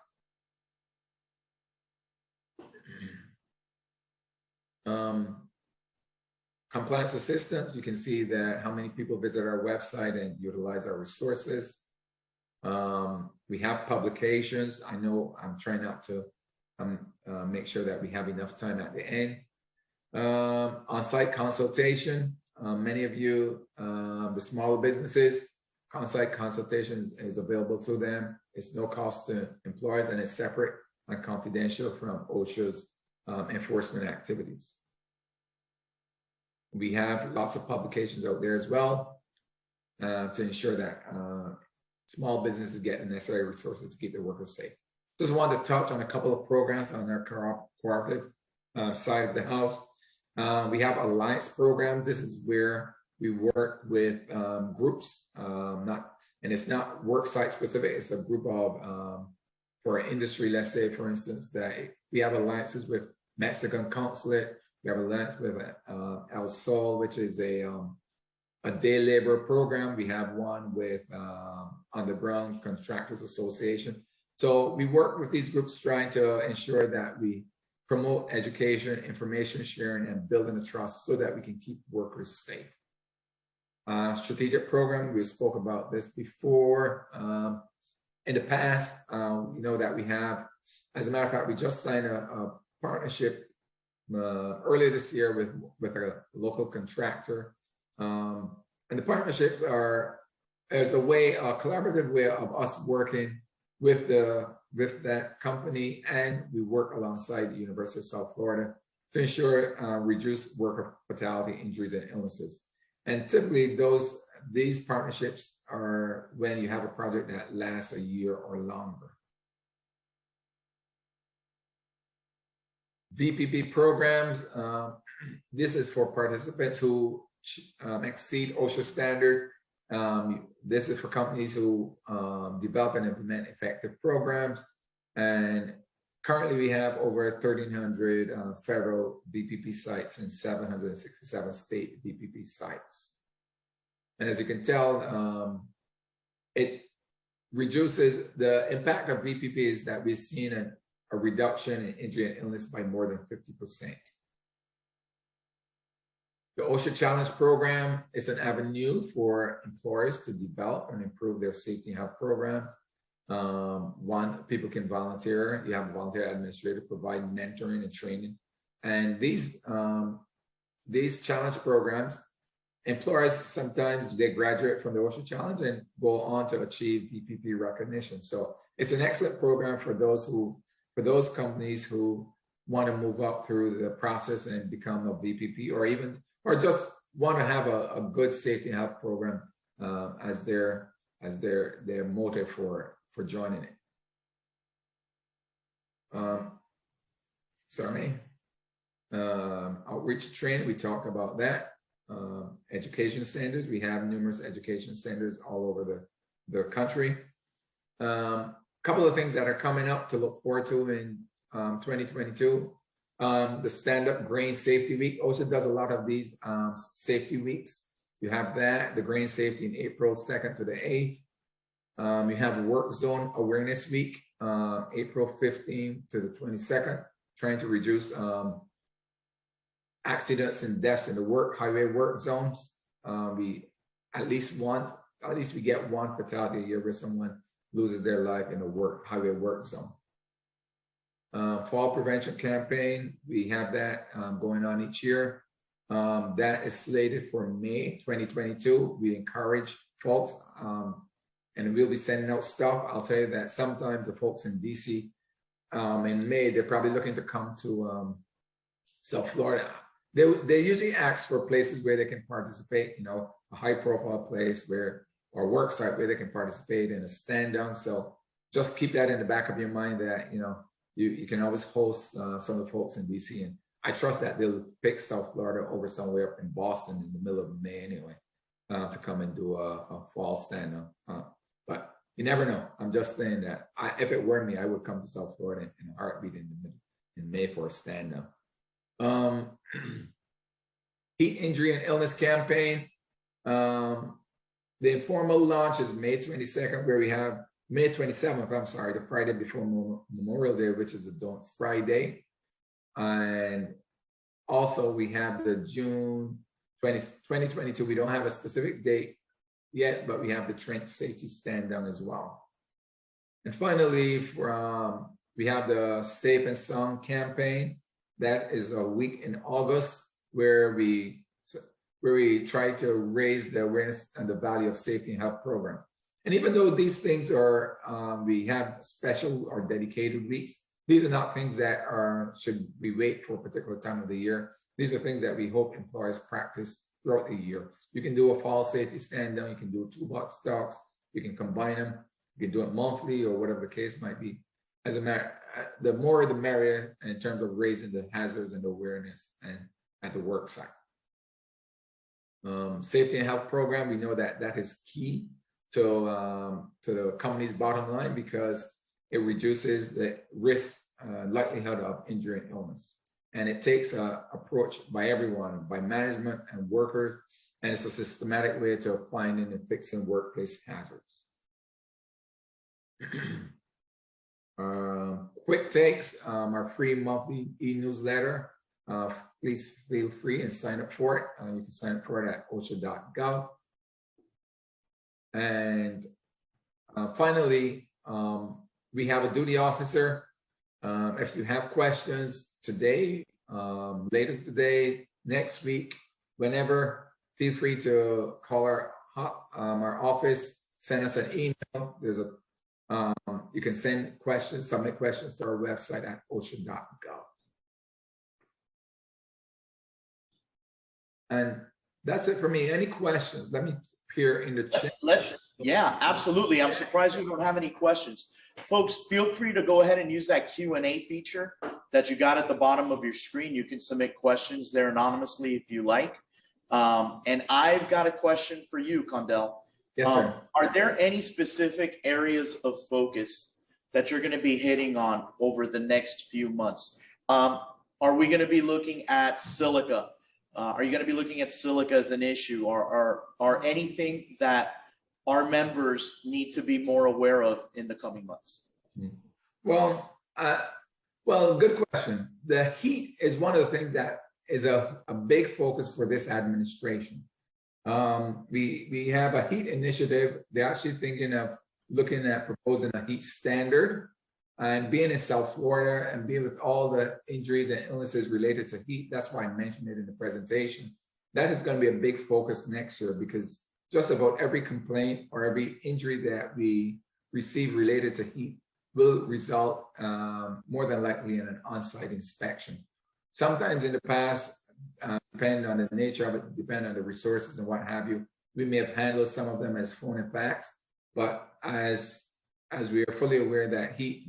Compliance assistance, you can see that how many people visit our website and utilize our resources. We have publications. I know I'm trying not to make sure that we have enough time at the end. On-site consultation, many of you, the smaller businesses, on-site consultation is available to them. It's no cost to employers, and it's separate and confidential from OSHA's enforcement activities. We have lots of publications out there as well to ensure that small businesses get the necessary resources to keep their workers safe. Just wanted to touch on a couple of programs on our cooperative side of the house. We have alliance programs. This is where we work with groups, and it's not Worksite specific. It's a group of for industry. Let's say, for instance, that we have alliances with Mexican Consulate. We have alliance with El Sol, which is a day labor program. We have one with Underground Contractors Association. So we work with these groups trying to ensure that we promote education, information sharing, and building a trust so that we can keep workers safe. Strategic program, we spoke about this before. In the past, you know that we have, as a matter of fact, we just signed a partnership earlier this year with a local contractor. And the partnerships as a collaborative way of us working with that company, and we work alongside the University of South Florida to ensure reduced worker fatality, injuries, and illnesses. And typically these partnerships are when you have a project that lasts a year or longer. Vpp programs, this is for participants who exceed OSHA standards. This is for companies who develop and implement effective programs. And currently we have over 1,300 federal VPP sites and 767 state VPP sites. And as you can tell, it reduces the impact of VPP is that we've seen a reduction in injury and illness by more than 50%. The OSHA Challenge Program is an avenue for employers to develop and improve their safety and health programs. People can volunteer. You have a volunteer administrator provide mentoring and training. And these challenge programs, employers sometimes they graduate from the OSHA Challenge and go on to achieve VPP recognition. So it's an excellent program for those companies who want to move up through the process and become a VPP, or just want to have a good safety and health program as their motive for joining it. Outreach training, we talked about that. Education centers, we have numerous education centers all over the country. Couple of things that are coming up to look forward to in 2022. The stand-up grain safety week. OSHA does a lot of these safety weeks. You have that, the grain safety in April 2nd to the 8th. You have Work Zone Awareness Week, April 15th to the 22nd, trying to reduce accidents and deaths in the highway work zones. We at least we get one fatality a year where someone loses their life in a highway work zone. Fall prevention campaign, we have that going on each year. That is slated for May 2022. We encourage folks, and we'll be sending out stuff. I'll tell you that sometimes the folks in DC in May, they're probably looking to come to South Florida. They usually ask for places where they can participate, a high profile place or Worksite where they can participate in a stand down. So just keep that in the back of your mind that, you can always host some of the folks in DC. And I trust that they'll pick South Florida over somewhere up in Boston in the middle of May anyway, to come and do a fall stand down. But you never know. I'm just saying that if it were me, I would come to South Florida in a heartbeat in May for a stand down. Heat injury and illness campaign. The informal launch is May 22nd, where we have May 27th, I'm sorry, the Friday before Memorial Day, which is the Don't Friday. And also we have the June 2022. We don't have a specific date yet, but we have the trench safety stand down as well. And finally, we have the Safe and Sound campaign. That is a week in August where we try to raise the awareness and the value of safety and health program. And even though these things are, we have special or dedicated weeks, these are not things that should we wait for a particular time of the year. These are things that we hope employers practice throughout the year. You can do a fall safety stand down, you can do toolbox talks, you can combine them, you can do it monthly or whatever the case might be. As a matter, the more the merrier in terms of raising the hazards and the awareness and at the work site. Safety and health program, we know that is key to the company's bottom line because it reduces the risk, likelihood of injury and illness. And it takes an approach by everyone, by management and workers, and it's a systematic way to finding and fixing workplace hazards. Quick takes, our free monthly e-newsletter. Please feel free and sign up for it. You can sign up for it at OSHA.gov. And finally, we have a duty officer. If you have questions today, later today, next week, whenever, feel free to call our office, send us an email. There's you can send questions, submit questions to our website at OSHA.gov. And that's it for me. Any questions? Let me peer in the chat. Yeah, absolutely. I'm surprised we don't have any questions. Folks, feel free to go ahead and use that Q&A feature that you got at the bottom of your screen. You can submit questions there anonymously if you like. And I've got a question for you, Condell. Yes, sir. Are there any specific areas of focus that you're going to be hitting on over the next few months? Are we going to be looking at silica? Are you going to be looking at silica as an issue, or anything that our members need to be more aware of in the coming months? Well, good question. The heat is one of the things that is a big focus for this administration. We have a heat initiative. They're actually thinking of looking at proposing a heat standard. And being in South Florida and being with all the injuries and illnesses related to heat, that's why I mentioned it in the presentation. That is going to be a big focus next year because just about every complaint or every injury that we receive related to heat will result more than likely in an on-site inspection. Sometimes in the past, depending on the nature of it, depending on the resources and what have you. We may have handled some of them as phone and fax, but as we are fully aware that heat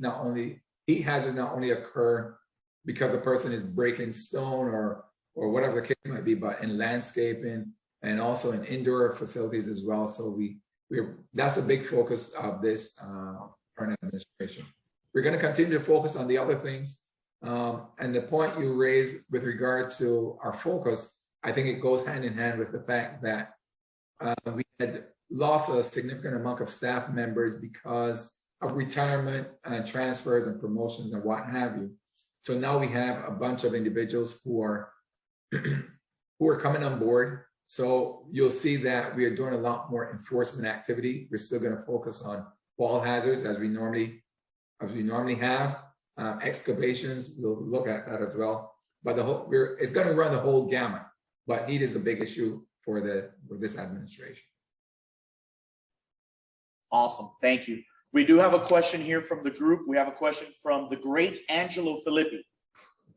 hazards not only occur because a person is breaking stone or whatever the case might be, but in landscaping and also in indoor facilities as well. So that's a big focus of this current administration. We're going to continue to focus on the other things. And the point you raised with regard to our focus, I think it goes hand in hand with the fact that we had lost a significant amount of staff members because of retirement and transfers and promotions and what have you. So now we have a bunch of individuals who are coming on board. So you'll see that we are doing a lot more enforcement activity. We're still going to focus on fall hazards as we normally have. Excavations, we'll look at that as well. But it's going to run the whole gamut. But heat is a big issue for this administration. Awesome, thank you. We do have a question here from the group. We have a question from the great Angelo Filippi.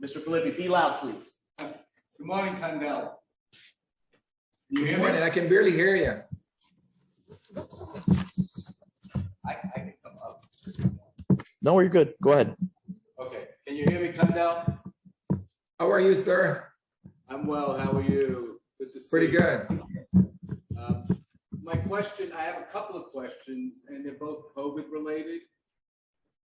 Mr. Filippi, be loud, please. Good morning, Condell. You hear Good morning. me? I can barely hear you. I can come up. No, you're good. Go ahead. Okay. Can you hear me, Condell? How are you, sir? I'm well. How are you? Good to see Pretty you. good. My question, I have a couple of questions, and they're both COVID related.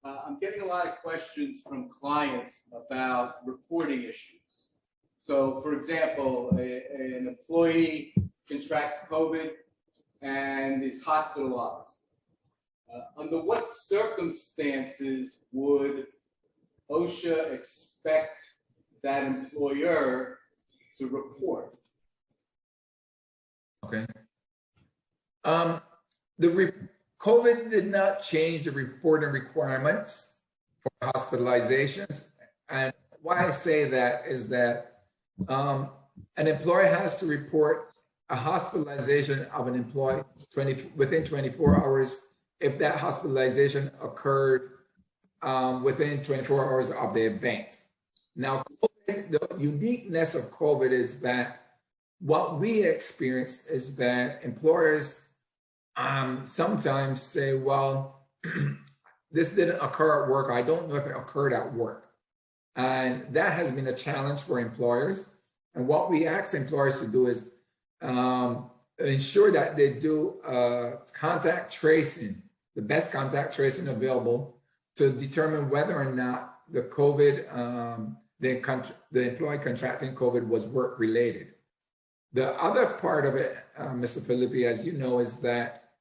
I'm getting a lot of questions from clients about reporting issues. So, for example, an employee contracts COVID and is hospitalized. Under what circumstances would OSHA expect that employer to report? Okay. COVID did not change the reporting requirements for hospitalizations. And why I say that is that an employer has to report a hospitalization of an employee within 24 hours if that hospitalization occurred within 24 hours of the event. Now, the uniqueness of COVID is that what we experience is that employers sometimes say, well, this didn't occur at work. I don't know if it occurred at work. And that has been a challenge for employers. And what we ask employers to do is ensure that they do contact tracing, the best contact tracing available to determine whether or not the COVID, the employee contracting COVID was work related. The other part of it, Mr. Filippi, as you know, is that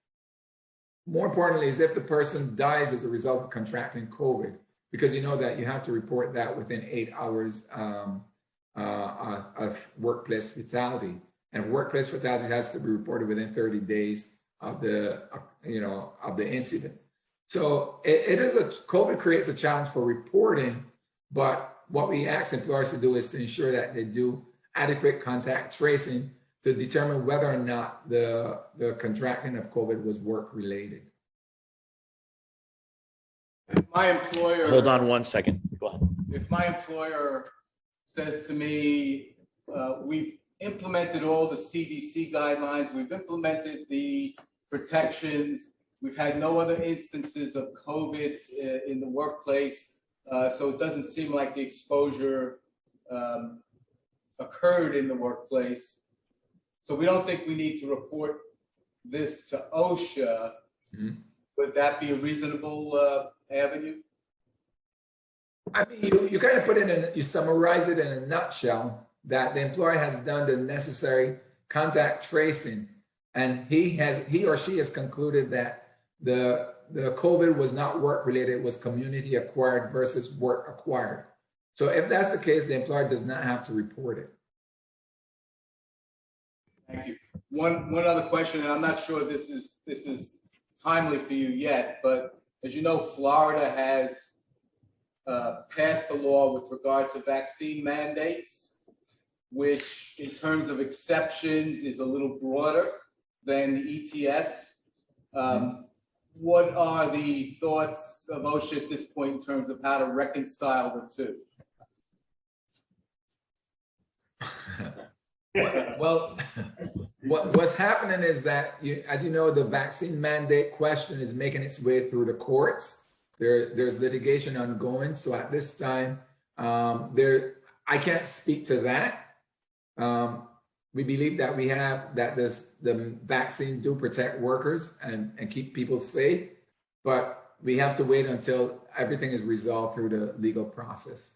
more importantly is if the person dies as a result of contracting COVID, because you know that you have to report that within 8 hours of workplace fatality. And workplace fatality has to be reported within 30 days of the, of the incident. So COVID creates a challenge for reporting, but what we ask employers to do is to ensure that they do adequate contact tracing to determine whether or not the contracting of COVID was work related. If my employer, Hold on 1 second. Go ahead. if my employer says to me, we've implemented all the CDC guidelines, we've implemented the protections, we've had no other instances of COVID in the workplace, so it doesn't seem like the exposure occurred in the workplace. So we don't think we need to report this to OSHA. Mm-hmm. Would that be a reasonable avenue? I mean, you kind of put it in, you summarize it in a nutshell that the employer has done the necessary contact tracing, and he or she has concluded that the COVID was not work related, it was community acquired versus work acquired. So if that's the case, the employer does not have to report it. Thank you. One other question, and I'm not sure this is timely for you yet, but as you know, Florida has passed a law with regard to vaccine mandates, which in terms of exceptions is a little broader than the ETS. What are the thoughts of OSHA at this point in terms of how to reconcile the two? Well, what's happening is that, as you know, the vaccine mandate question is making its way through the courts. There's litigation ongoing. So at this time, I can't speak to that. We believe that the vaccines do protect workers and keep people safe, but we have to wait until everything is resolved through the legal process.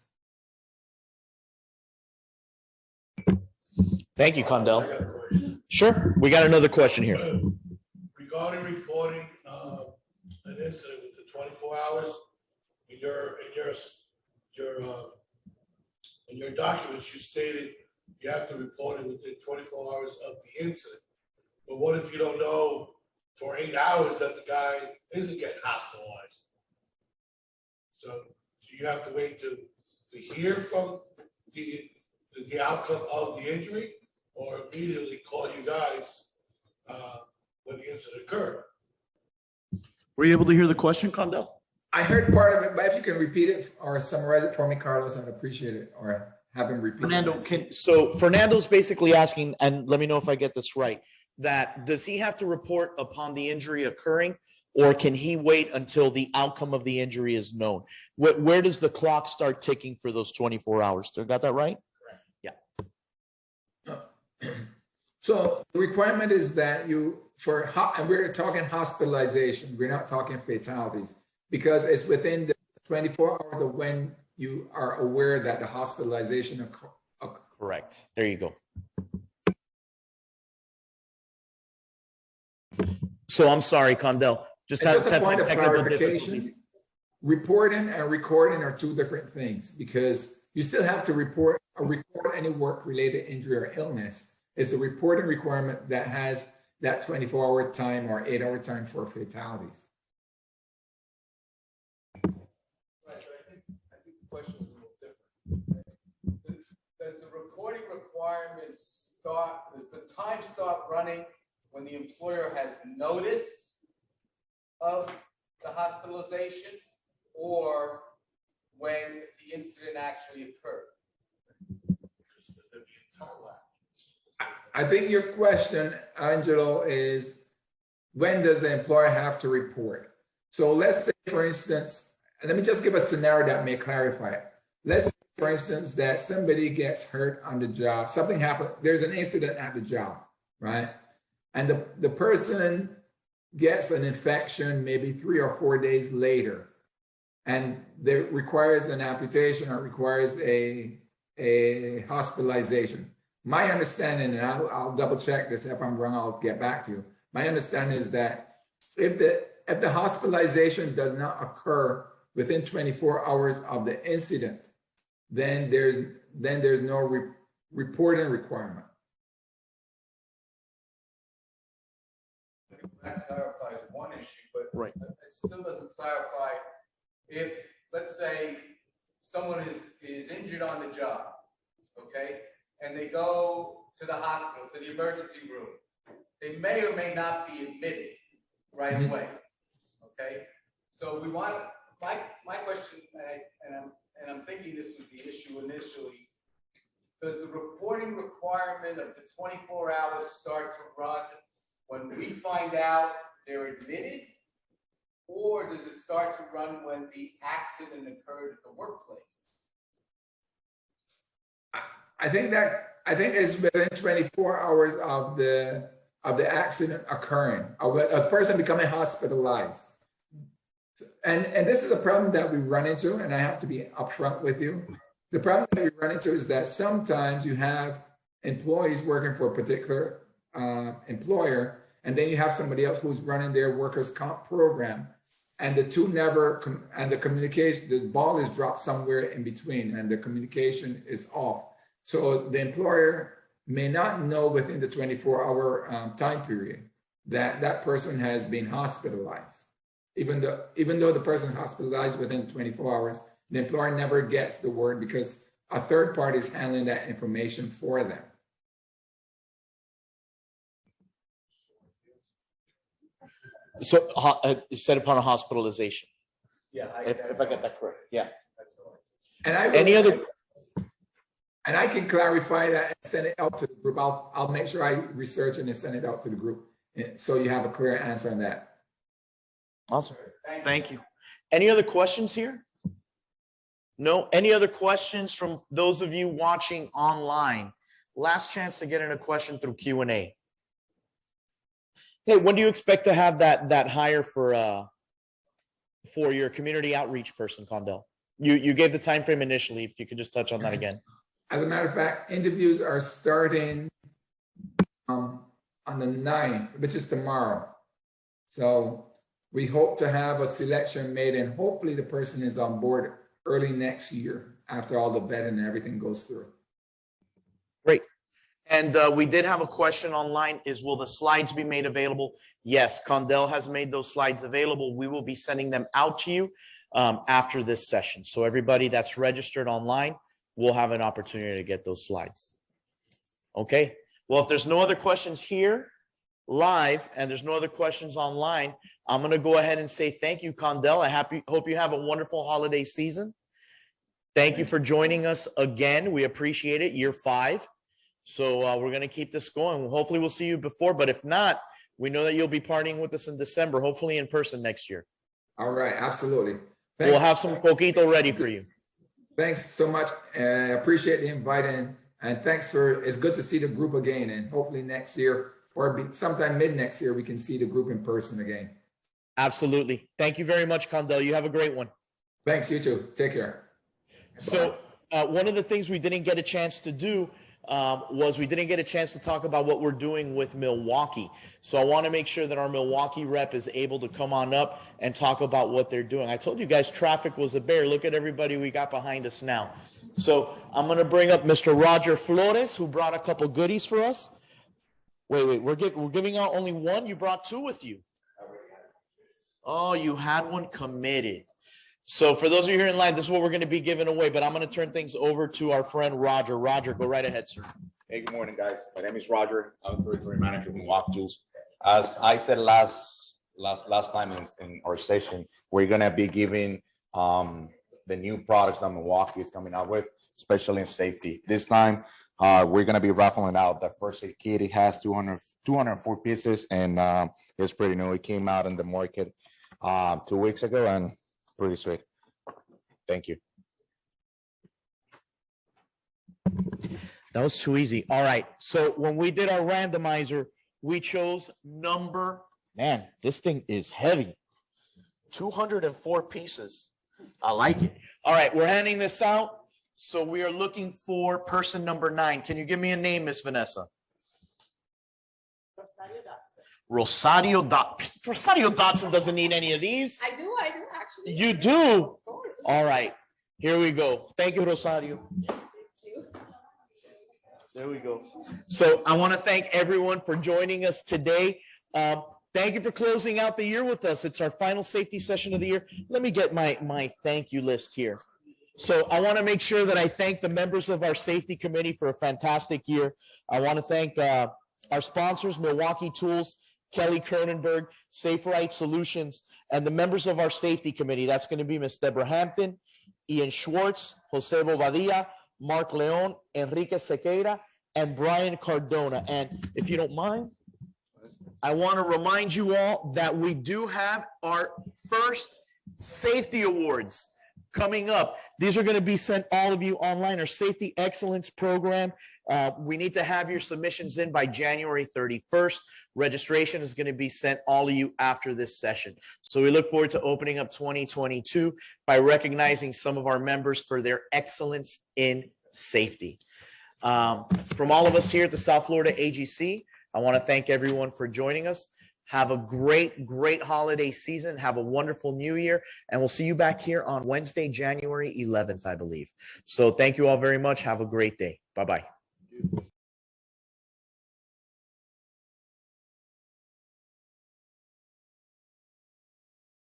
Thank you, Condell. Sure, we got another question here. Regarding reporting an incident with the 24 hours, in your documents, you stated you have to report it within 24 hours of the incident. But what if you don't know for 8 hours that the guy isn't getting hospitalized? So you have to wait to hear from the outcome of the injury, or immediately call you guys when the incident occurred. Were you able to hear the question, Condell? I heard part of it, but if you can repeat it or summarize it for me, Carlos, I'd appreciate it, or have him repeat it. So Fernando's basically asking, and let me know if I get this right, that does he have to report upon the injury occurring, or can he wait until the outcome of the injury is known? Where does the clock start ticking for those 24 hours? Got that right? So the requirement is that and we're talking hospitalization, we're not talking fatalities, because it's within the 24 hours of when you are aware that the hospitalization occurred. Correct. There you go. So I'm sorry, Condell. Just a point of clarification. Reporting and recording are two different things, because you still have to record any work-related injury or illness. It's the reporting requirement that has that 24-hour time or 8-hour time for fatalities. Right, but I think the question is a little different. Does the reporting requirement does the time start running when the employer has notice of the hospitalization, or when the incident actually occurred? I think your question, Angelo, is when does the employer have to report? So let's say, for instance, let me just give a scenario that may clarify it. Let's say, for instance, that somebody gets hurt on the job, something happened, there's an incident at the job, right? And the person gets an infection maybe 3 or 4 days later, and there requires an amputation or requires a hospitalization. My understanding, and I'll double check this, if I'm wrong, I'll get back to you. My understanding is that if the hospitalization does not occur within 24 hours of the incident, then there's no reporting requirement. That clarifies one issue, but right, it still doesn't clarify if, let's say, someone is injured on the job, okay, and they go to the hospital, to the emergency room. They may or may not be admitted right away, okay? So we want, my question, and I'm thinking this was the issue initially, does the reporting requirement of the 24 hours start to run when we find out they're admitted, or does it start to run when the accident occurred at the workplace? I think it's within 24 hours of the accident occurring, a person becoming hospitalized. And this is a problem that we run into, and I have to be upfront with you. The problem that we run into is that sometimes you have employees working for a particular employer, and then you have somebody else who's running their workers' comp program, and the two and the communication, the ball is dropped somewhere in between, and the communication is off. So the employer may not know within the 24-hour time period that that person has been hospitalized. Even though the person is hospitalized within 24 hours, the employer never gets the word because a third party is handling that information for them. So set upon a hospitalization. Yeah, If I got that correct, yeah. That's all. And And I can clarify that and send it out to the group. I'll make sure I research and then send it out to the group. So you have a clear answer on that. Awesome. Thank you. Any other questions here? No? Any other questions from those of you watching online? Last chance to get in a question through Q&A. Hey, when do you expect to have that hire for your community outreach person, Condell? You gave the time frame initially. If you could just touch on that again. As a matter of fact, interviews are starting on the 9th, which is tomorrow. So we hope to have a selection made, and hopefully the person is on board early next year after all the vetting and everything goes through. Great. And we did have a question online, is will the slides be made available? Yes, Condell has made those slides available. We will be sending them out to you after this session. So everybody that's registered online will have an opportunity to get those slides. Okay. Well, if there's no other questions here live and there's no other questions online, I'm going to go ahead and say thank you, Condell. I hope you have a wonderful holiday season. Thank you for joining us again. We appreciate it. Year 5. So we're going to keep this going. Hopefully we'll see you before, but if not, we know that you'll be partying with us in December, hopefully in person next year. All right. Absolutely. Thanks. We'll have some coquito ready for you. Thanks so much. I appreciate the invite, and thanks it's good to see the group again, and hopefully next year or sometime mid next year, we can see the group in person again. Absolutely. Thank you very much, Condell. You have a great one. Thanks, you too. Take care. So one of the things we didn't get a chance to do was we didn't get a chance to talk about what we're doing with Milwaukee. So I want to make sure that our Milwaukee rep is able to come on up and talk about what they're doing. I told you guys traffic was a bear. Look at everybody we got behind us now. So I'm going to bring up Mr. Roger Flores, who brought a couple goodies for us. Wait, we're giving out only one? You brought 2 with you. Oh, you had one committed. So for those of you here in line, this is what we're going to be giving away, but I'm going to turn things over to our friend Roger. Roger, go right ahead, sir. Hey, good morning, guys. My name is Roger. I'm the territory manager from Milwaukee Tools. As I said last time in our session, we're going to be giving the new products that Milwaukee is coming out with, especially in safety. This time, we're going to be raffling out the first aid kit. It has 204 pieces, and it's pretty new. It came out in the market 2 weeks ago, and pretty sweet. Thank you. That was too easy. All right. So when we did our randomizer, we chose man, this thing is heavy. 204 pieces. I like it. All right. We're handing this out. So we are looking for person number 9. Can you give me a name, Miss Vanessa? Rosario Dotson doesn't need any of these. I do actually. You do? All right. Here we go. Thank you, Rosario. Thank you. There we go. So I want to thank everyone for joining us today. Thank you for closing out the year with us. It's our final safety session of the year. Let me get my thank you list here. So I want to make sure that I thank the members of our safety committee for a fantastic year. I want to thank our sponsors, Milwaukee Tools, Kelly Cronenberg, Safe Right Solutions, and the members of our safety committee. That's going to be Ms. Deborah Hampton, Ian Schwartz, Jose Bobadilla, Mark Leon, Enrique Sequeira, and Brian Cardona. And if you don't mind, I want to remind you all that we do have our first safety awards coming up. These are going to be sent all of you online. Our Safety Excellence Program. We need to have your submissions in by January 31st. Registration is going to be sent all of you after this session. So we look forward to opening up 2022 by recognizing some of our members for their excellence in safety. From all of us here at the South Florida AGC, I want to thank everyone for joining us. Have a great holiday season. Have a wonderful new year. And we'll see you back here on Wednesday, January 11th, I believe. So thank you all very much. Have a great day. Bye-bye.